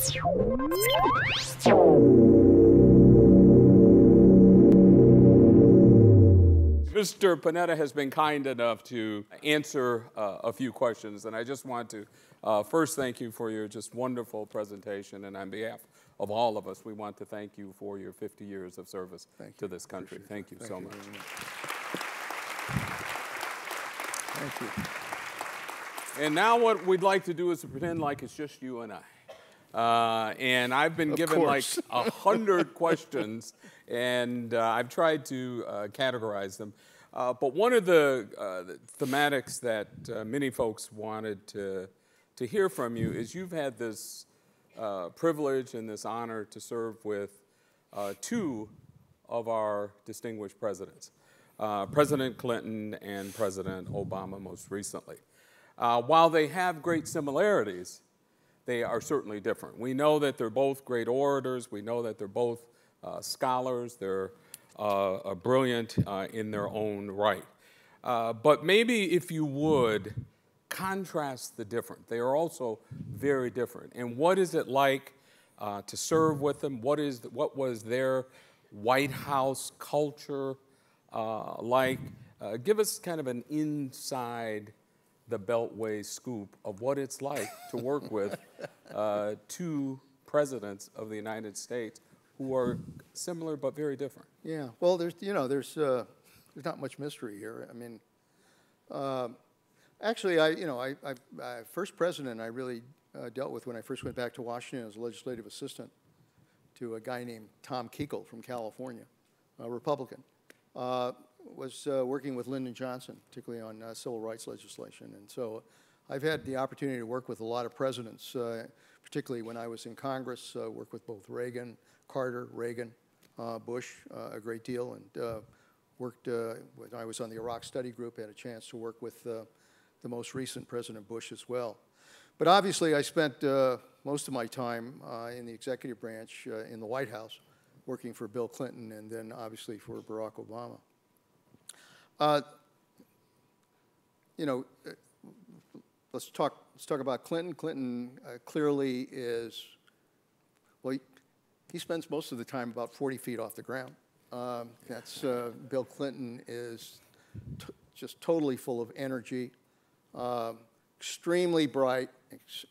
Mr. Panetta has been kind enough to answer a few questions, and I just want to first thank you for your just wonderful presentation, and on behalf of all of us, we want to thank you for your 50 years of service to this country. Thank you so much. Thank you. And now what we'd like to do is to pretend like it's just you and I. And I've been given like 100 questions, and I've tried to categorize them. But one of the thematics that many folks wanted to hear from you is you've had this privilege and this honor to serve with two of our distinguished presidents, President Clinton and President Obama most recently. While they have great similarities, they are certainly different. We know that they're both great orators. We know that they're both scholars. They're brilliant in their own right. But maybe if you would contrast the different. They are also very different. And what is it like to serve with them? What was their White House culture like? Give us kind of an inside the Beltway scoop of what it's like to work with two presidents of the United States who are similar but very different. Yeah, well, there's not much mystery here. I mean, actually, first president I really dealt with when I first went back to Washington as a legislative assistant to a guy named Tom Kuechel from California, a Republican. Was working with Lyndon Johnson, particularly on civil rights legislation. And so I've had the opportunity to work with a lot of presidents, particularly when I was in Congress, worked with both Reagan, Carter, Reagan, Bush a great deal, and worked, when I was on the Iraq Study Group, had a chance to work with the most recent President Bush as well. But obviously I spent most of my time in the executive branch in the White House, working for Bill Clinton and then obviously for Barack Obama. Let's talk about Clinton. Clinton clearly is, well, he spends most of the time about 40 feet off the ground. Bill Clinton is just totally full of energy, extremely bright.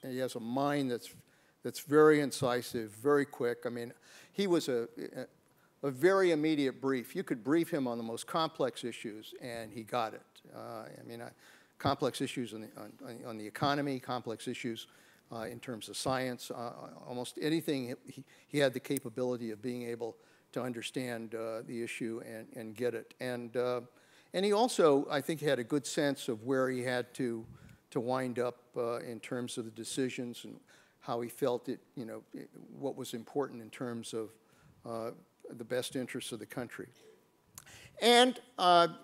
He has a mind that's very incisive, very quick. I mean, he was a very immediate brief. You could brief him on the most complex issues, and he got it. Complex issues on the economy, complex issues in terms of science, almost anything. He had the capability of being able to understand the issue and get it. And he also, I think, had a good sense of where he had to wind up in terms of the decisions and how he felt it, what was important in terms of the best interests of the country. And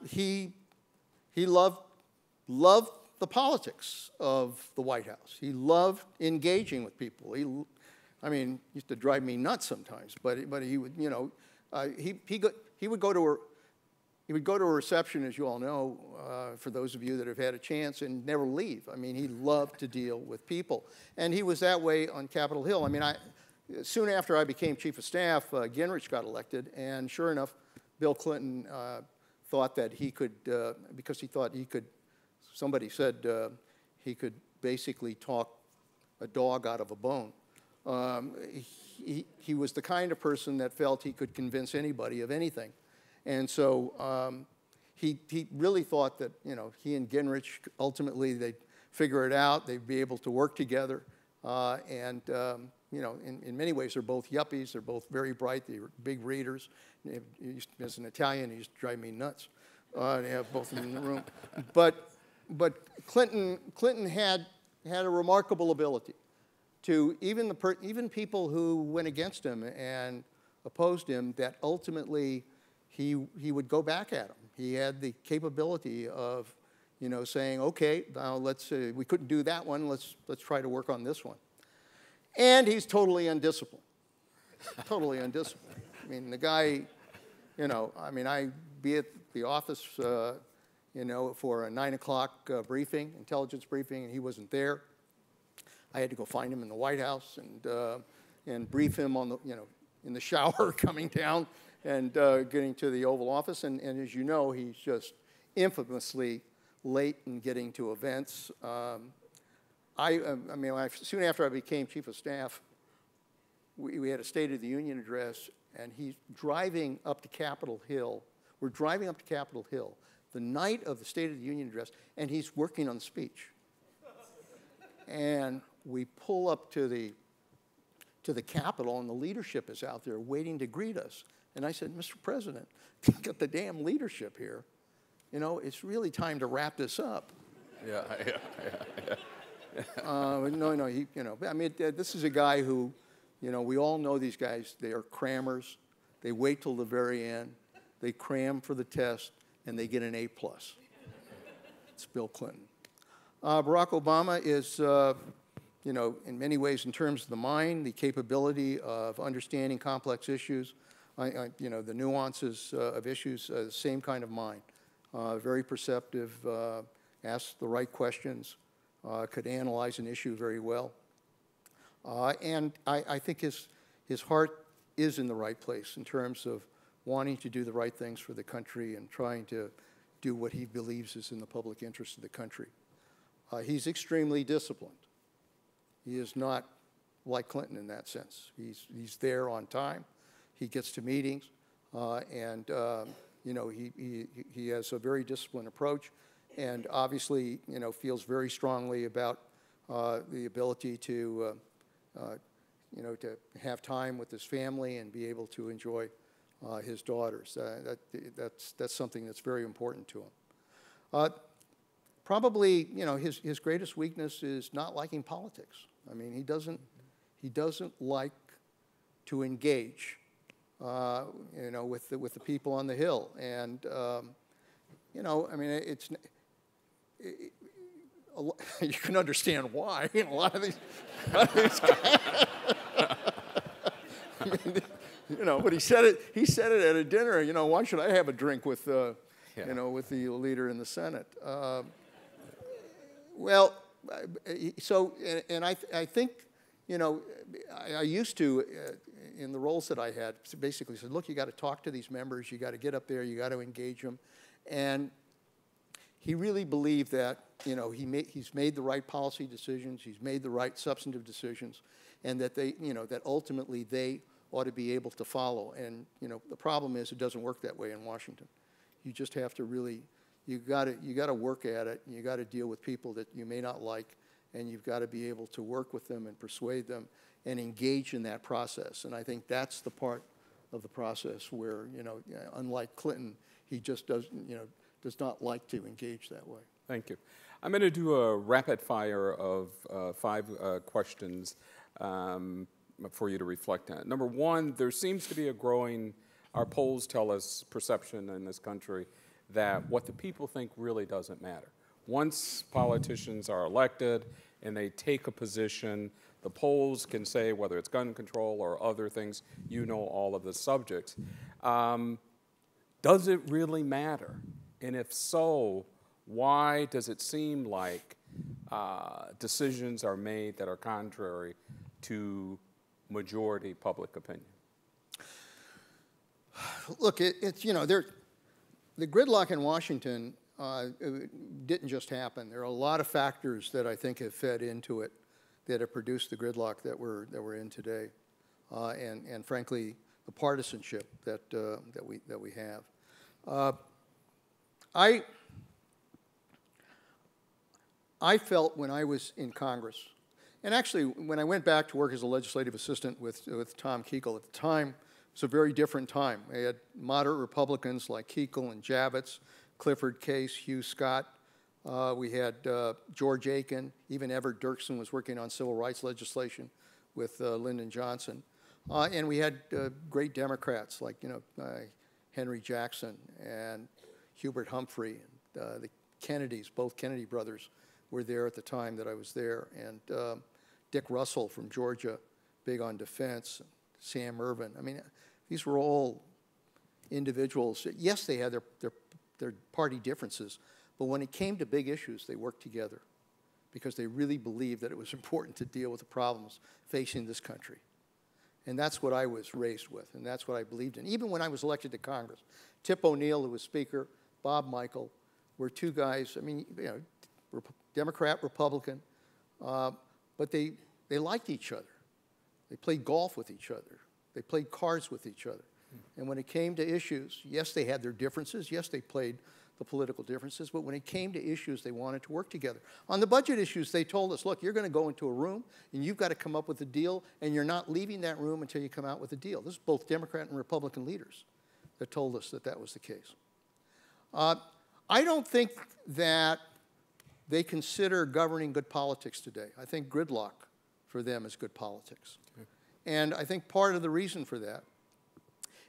he loved the politics of the White House. He loved engaging with people. He used to drive me nuts sometimes, but he would, he would go to a reception, as you all know, for those of you that have had a chance, and never leave. I mean, he loved to deal with people. And he was that way on Capitol Hill. I mean, soon after I became chief of staff, Gingrich got elected, and sure enough, Bill Clinton thought that he could, because he thought he could, somebody said he could basically talk a dog out of a bone. He was the kind of person that felt he could convince anybody of anything. And so he really thought that, he and Gingrich, ultimately they'd figure it out, they'd be able to work together, in many ways, they're both yuppies. They're both very bright. They're big readers. As an Italian, he used to drive me nuts to have both of them in the room. But Clinton had a remarkable ability to even people who went against him and opposed him, that ultimately he would go back at them. He had the capability of, saying, okay, now we couldn't do that one. Let's try to work on this one. And he's totally undisciplined. Totally undisciplined. I mean, the guy, I'd be at the office, for a 9 o'clock briefing, intelligence briefing, and he wasn't there. I had to go find him in the White House and brief him on the, in the shower coming down and getting to the Oval Office. And as you know, he's just infamously late in getting to events. Soon after I became Chief of Staff, we had a State of the Union address, and he's driving up to Capitol Hill. We're driving up to Capitol Hill the night of the State of the Union address, and he's working on the speech. And we pull up to the Capitol, and the leadership is out there waiting to greet us. And I said, Mr. President, got the damn leadership here. It's really time to wrap this up. Yeah. No, this is a guy who, we all know these guys. They are crammers. They wait till the very end. They cram for the test, and they get an A+. It's Bill Clinton. Barack Obama is, in many ways, in terms of the mind, the capability of understanding complex issues, the nuances of issues, same kind of mind. Very perceptive, asks the right questions, could analyze an issue very well. And I think his heart is in the right place in terms of wanting to do the right things for the country and trying to do what he believes is in the public interest of the country. He's extremely disciplined. He is not like Clinton in that sense. He's there on time. He gets to meetings, and he has a very disciplined approach, and obviously feels very strongly about the ability to to have time with his family and be able to enjoy his daughters. That's something that's very important to him. Probably, his greatest weakness is not liking politics. I mean, he doesn't like to engage, with the people on the Hill, and you can understand why. A lot of these guys. But he said it at a dinner. Why should I have a drink with with the leader in the Senate? I think, I used to, in the roles that I had, basically said, look, you got to talk to these members, you got to get up there, you got to engage them, and he really believed that, he's made the right policy decisions, he's made the right substantive decisions, and that that ultimately they ought to be able to follow. And the problem is it doesn't work that way in Washington. You just have to really, you got to work at it, and you got to deal with people that you may not like, and you've got to be able to work with them and persuade them and engage in that process. And I think that's the part of the process where, unlike Clinton, he just does not like to engage that way. Thank you. I'm going to do a rapid fire of 5 questions for you to reflect on. Number one, there seems to be our polls tell us, perception in this country, that what the people think really doesn't matter. Once politicians are elected and they take a position, the polls can say whether it's gun control or other things, all of the subjects. Does it really matter? And if so, why does it seem like decisions are made that are contrary to majority public opinion? Look, it's the gridlock in Washington didn't just happen. There are a lot of factors that I think have fed into it that have produced the gridlock that we're in today, and frankly, the partisanship that we have. I felt when I was in Congress, and actually when I went back to work as a legislative assistant with Tom Kuchel, at the time, it was a very different time. We had moderate Republicans like Kuchel and Javits, Clifford Case, Hugh Scott. We had George Aiken. Even Everett Dirksen was working on civil rights legislation with Lyndon Johnson. And we had great Democrats like Henry Jackson and Hubert Humphrey. And, the Kennedys, both Kennedy brothers, were there at the time that I was there. And Dick Russell from Georgia, big on defense. Sam Ervin. I mean, these were all individuals. Yes, they had their party differences, but when it came to big issues, they worked together because they really believed that it was important to deal with the problems facing this country. And that's what I was raised with, and that's what I believed in. Even when I was elected to Congress, Tip O'Neill, who was Speaker, Bob Michel, were two guys, I mean, you know, Democrat, Republican, but they liked each other. They played golf with each other. They played cards with each other. And when it came to issues, yes, they had their differences. Yes, they played the political differences. But when it came to issues, they wanted to work together. On the budget issues, they told us, look, you're going to go into a room, and you've got to come up with a deal, and you're not leaving that room until you come out with a deal. This is both Democrat and Republican leaders that told us that that was the case. I don't think that they consider governing good politics today. I think gridlock for them is good politics. Okay. And I think part of the reason for that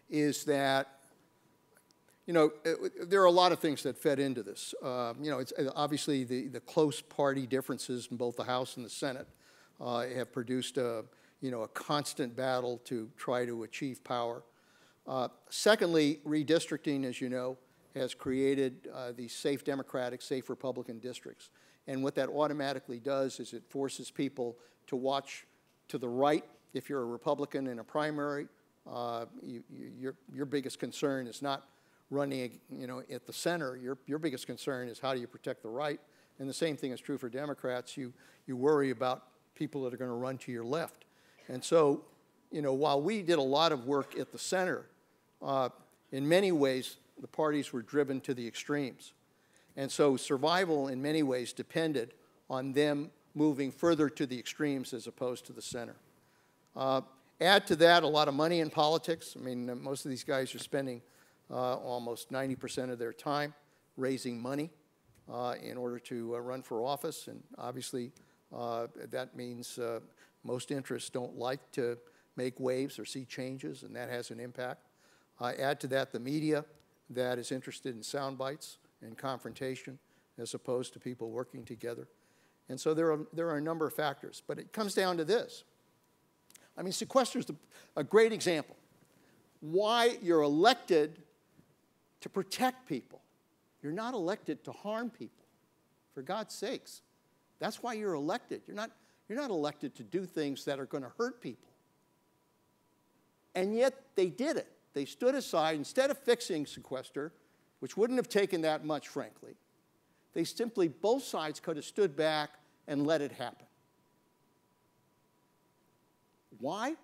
is that, you know, there are a lot of things that fed into this. You know, it's obviously the close party differences in both the House and the Senate have produced a, you know, a constant battle to try to achieve power. Secondly, redistricting, as you know, has created these safe Democratic, safe Republican districts. And what that automatically does is it forces people to watch to the right. If you're a Republican in a primary, your biggest concern is not running, you know, at the center. Your biggest concern is how do you protect the right. And the same thing is true for Democrats. You worry about people that are going to run to your left. And so, you know, while we did a lot of work at the center, in many ways, the parties were driven to the extremes. And so survival, in many ways, depended on them moving further to the extremes as opposed to the center. Add to that a lot of money in politics. I mean, most of these guys are spending almost 90% of their time raising money in order to run for office. And obviously, that means most interests don't like to make waves or see changes, and that has an impact. Add to that the media that is interested in sound bites and confrontation as opposed to people working together. And so there are a number of factors. But it comes down to this. I mean, sequester is a great example. Why you're elected to protect people. You're not elected to harm people, for God's sakes. That's why you're elected. You're not elected to do things that are going to hurt people. And yet they did it. They stood aside. Instead of fixing sequester, which wouldn't have taken that much, frankly, they simply, both sides could have stood back and let it happen. Why?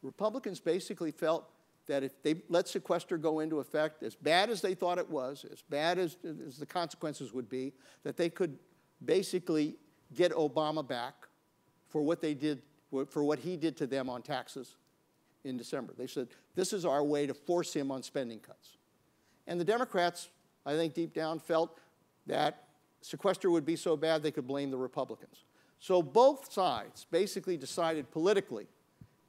Republicans basically felt that if they let sequester go into effect, as bad as they thought it was, as bad as the consequences would be, that they could basically get Obama back for what they did, for what he did to them on taxes in December. They said, this is our way to force him on spending cuts. And the Democrats, I think deep down, felt that sequester would be so bad they could blame the Republicans. So both sides basically decided politically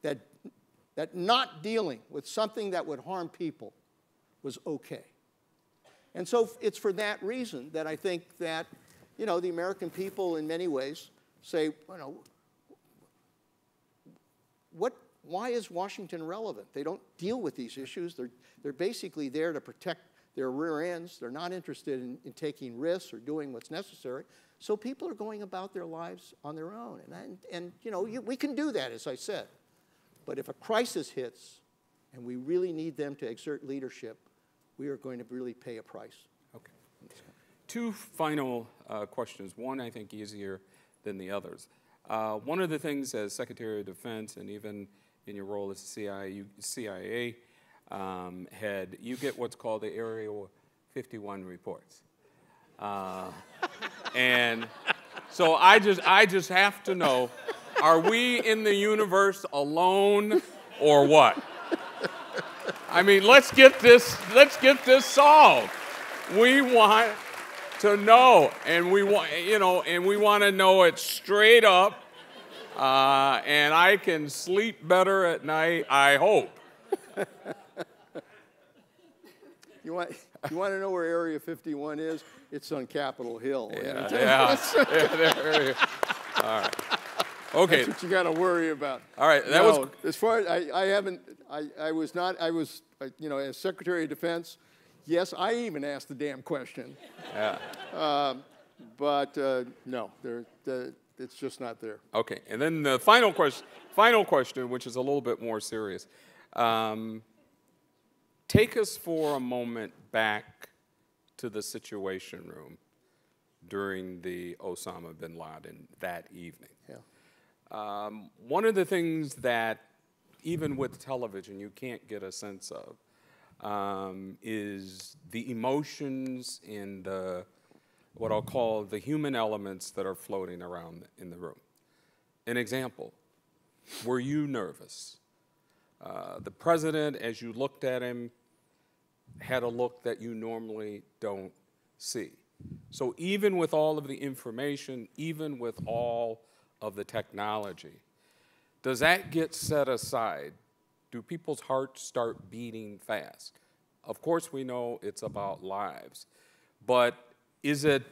that not dealing with something that would harm people was okay. And so it's for that reason that I think that, you know, the American people in many ways say, you know, why is Washington relevant? They don't deal with these issues. They're basically there to protect their rear ends. They're not interested in taking risks or doing what's necessary. So people are going about their lives on their own. And you know, we can do that, as I said. But if a crisis hits and we really need them to exert leadership, we are going to really pay a price. Okay. Two final questions. One, I think, easier than the others. One of the things as Secretary of Defense, and even in your role as CIA head, you get what's called the Area 51 reports. And so I just have to know, are we in the universe alone or what? I mean, let's get this solved. We want to know, and we want, you know, and we want to know it straight up. And I can sleep better at night, I hope. You want to know where Area 51 is? It's on Capitol Hill. Yeah. All right. Okay. That's what you got to worry about. All right. That no, was as far as I was, you know, as Secretary of Defense. Yes, I even asked the damn question. Yeah. But no, it's just not there. Okay, and then the final question, which is a little bit more serious. Take us for a moment back to the Situation Room during the Osama bin Laden that evening. Yeah. One of the things that, even with television, you can't get a sense of is the emotions and what I'll call the human elements that are floating around in the room. An example, were you nervous? The president, as you looked at him, had a look that you normally don't see. So even with all of the information, even with all of the technology, does that get set aside? Do people's hearts start beating fast? Of course, we know it's about lives, but is it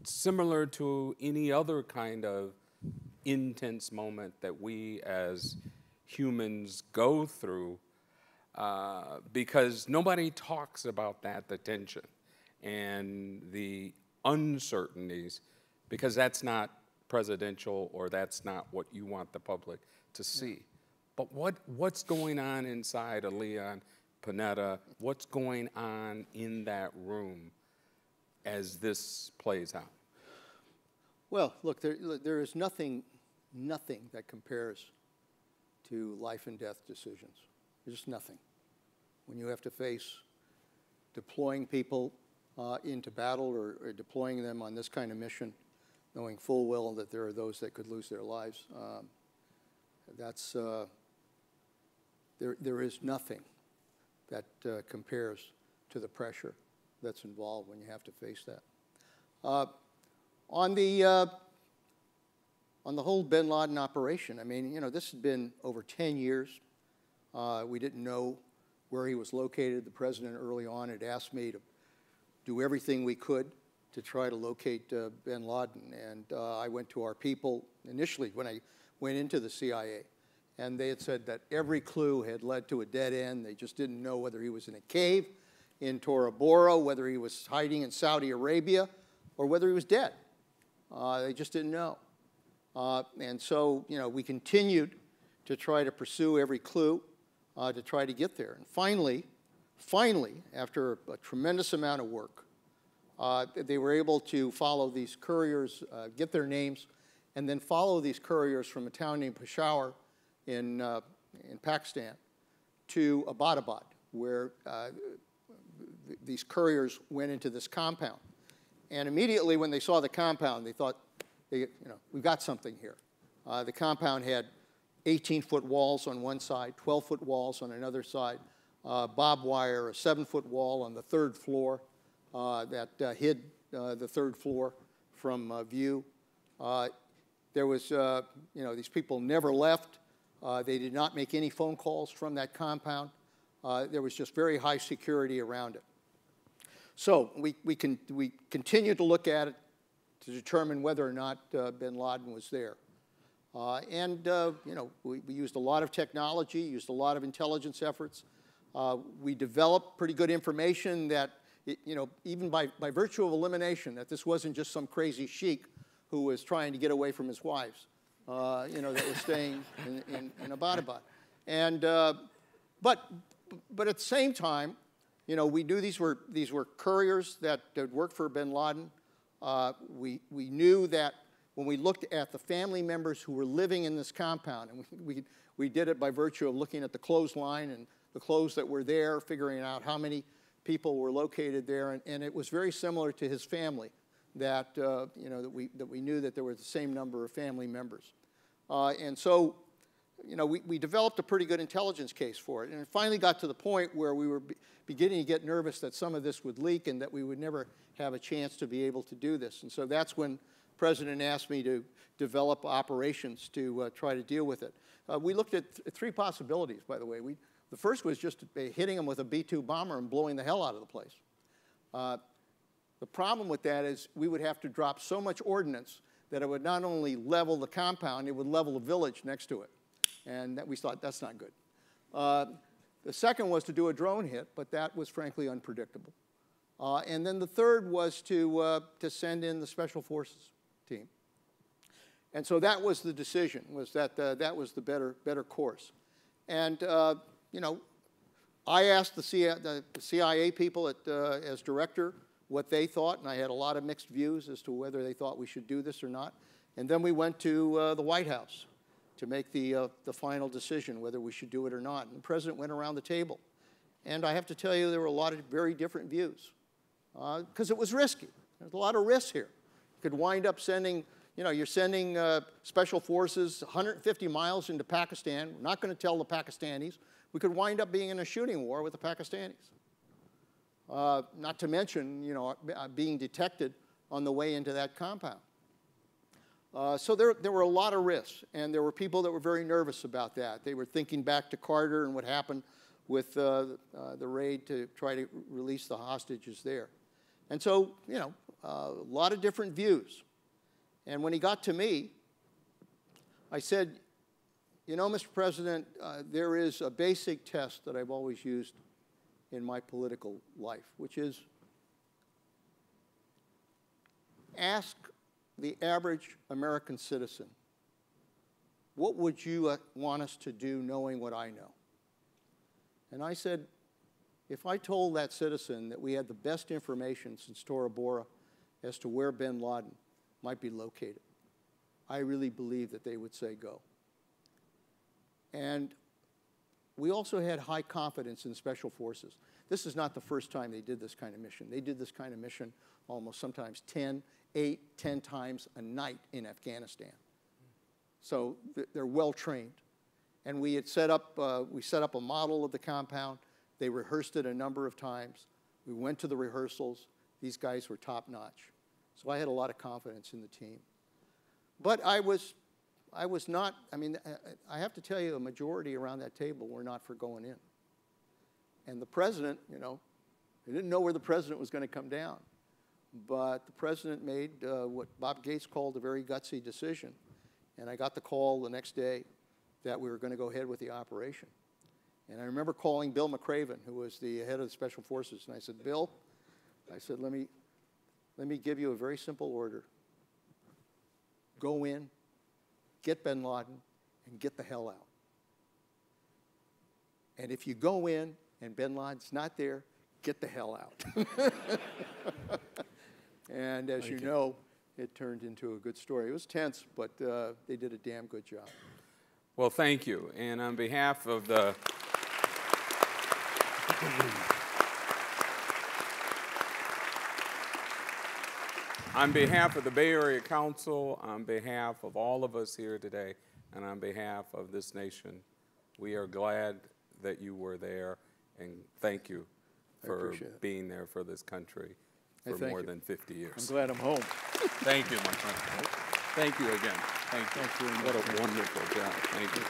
similar to any other kind of intense moment that we as humans go through? Because nobody talks about that, the tension and the uncertainties, because that's not presidential, or that's not what you want the public to see. But what's going on inside of Leon Panetta? What's going on in that room as this plays out? Well, look, there is nothing that compares to life and death decisions. There's just nothing. When you have to face deploying people into battle, or deploying them on this kind of mission, knowing full well that there are those that could lose their lives, there is nothing that compares to the pressure that's involved when you have to face that. On the whole bin Laden operation, I mean, you know, this had been over 10 years. We didn't know where he was located. The president early on had asked me to do everything we could to try to locate bin Laden. And I went to our people initially when I went into the CIA. And they had said that every clue had led to a dead end. They just didn't know whether he was in a cave in Tora Bora, whether he was hiding in Saudi Arabia, or whether he was dead. They just didn't know. And so, you know, we continued to try to pursue every clue to try to get there. And finally, after a tremendous amount of work, they were able to follow these couriers, get their names, and then follow these couriers from a town named Peshawar in Pakistan to Abbottabad, where these couriers went into this compound. And immediately when they saw the compound, they thought, you know, we've got something here. The compound had 18-foot walls on one side, 12-foot walls on another side, barbed wire, a 7-foot wall on the third floor that hid the third floor from view. There was, you know, these people never left. They did not make any phone calls from that compound. There was just very high security around it. So we continued to look at it to determine whether or not bin Laden was there. You know, we used a lot of technology, used a lot of intelligence efforts. We developed pretty good information that, you know, even by virtue of elimination, that this wasn't just some crazy sheik who was trying to get away from his wives, you know, that was staying in Abbottabad. And, but at the same time, you know, we knew these were couriers that worked for bin Laden. We knew that when we looked at the family members who were living in this compound, and we did it by virtue of looking at the clothesline and the clothes that were there, figuring out how many people were located there, and it was very similar to his family, that you know, that we knew that there were the same number of family members, and so, you know, we developed a pretty good intelligence case for it, and it finally got to the point where we were beginning to get nervous that some of this would leak and that we would never have a chance to be able to do this, and so that's when the President asked me to develop operations to try to deal with it. We looked at three possibilities, by the way. The first was just hitting them with a B-2 bomber and blowing the hell out of the place. The problem with that is we would have to drop so much ordnance that it would not only level the compound, it would level the village next to it. And we thought, that's not good. The second was to do a drone hit, but that was frankly unpredictable. And then the third was to send in the Special Forces team. And so that was the decision, was that that was the better course. And, you know, I asked the CIA people as director what they thought, and I had a lot of mixed views as to whether they thought we should do this or not. And then we went to the White House to make the final decision whether we should do it or not. And the president went around the table. And I have to tell you, there were a lot of very different views because it was risky. There's a lot of risks here. You could wind up sending, you know, you're sending special forces 150 miles into Pakistan. We're not going to tell the Pakistanis. We could wind up being in a shooting war with the Pakistanis. Not to mention, you know, being detected on the way into that compound. So there were a lot of risks, and there were people that were very nervous about that. They were thinking back to Carter and what happened with the raid to try to release the hostages there. And so, you know, a lot of different views. And when he got to me, I said, you know, Mr. President, there is a basic test that I've always used in my political life, which is ask the average American citizen, what would you want us to do knowing what I know? And I said, if I told that citizen that we had the best information since Tora Bora as to where bin Laden might be located, I really believe that they would say go. And we also had high confidence in Special Forces. This is not the first time they did this kind of mission. They did this kind of mission almost sometimes 10 times a night in Afghanistan. So they're well trained. And we had set up a model of the compound. They rehearsed it a number of times. We went to the rehearsals. These guys were top notch. So I had a lot of confidence in the team. But I was not, I mean, I have to tell you, a majority around that table were not for going in. And the president, you know, they didn't know where the president was going to come down. But the president made what Bob Gates called a very gutsy decision. And I got the call the next day that we were going to go ahead with the operation. And I remember calling Bill McRaven, who was the head of the Special Forces, and I said, Bill, I said, let me give you a very simple order. Go in, get bin Laden, and get the hell out. And if you go in and bin Laden's not there, get the hell out. And as you know, it turned into a good story. It was tense, but they did a damn good job. Well, thank you. And on behalf of the Bay Area Council, on behalf of all of us here today, and on behalf of this nation, we are glad that you were there, and thank you for being there for this country for more than 50 years. I'm glad I'm home. Thank you, my friend. Thank you again. Thank you. What a wonderful job. Thank you.